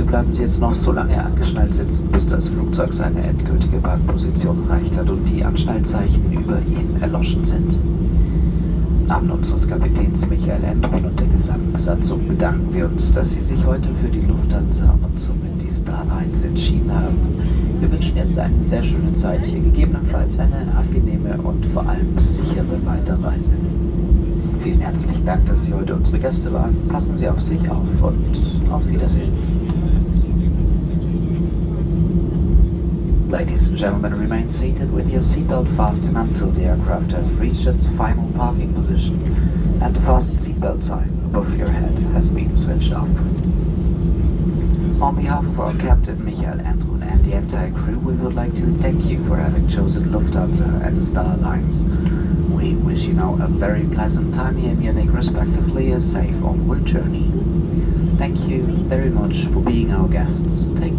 Bitte bleiben Sie jetzt noch so lange angeschnallt sitzen, bis das Flugzeug seine endgültige Parkposition erreicht hat und die Anschnallzeichen über Ihnen erloschen sind. Im Namen unseres Kapitäns Michael Endron und der gesamten Besatzung bedanken wir uns, dass Sie sich heute für die Lufthansa und somit die Starlines entschieden haben. Wir wünschen jetzt eine sehr schöne Zeit hier, gegebenenfalls eine angenehme und vor allem sichere Weiterreise. Vielen herzlichen Dank, dass Sie heute unsere Gäste waren. Passen Sie auf sich auf und auf Wiedersehen. Ladies and gentlemen, remain seated with your seatbelt fastened until the aircraft has reached its final parking position and the fasten seatbelt sign above your head has been switched off. On behalf of our captain Michael Endron and the entire crew, we would like to thank you for having chosen Lufthansa and the Star Alliance. We wish you now a very pleasant time here in Munich, respectively a safe onward journey. Thank you very much for being our guests. Take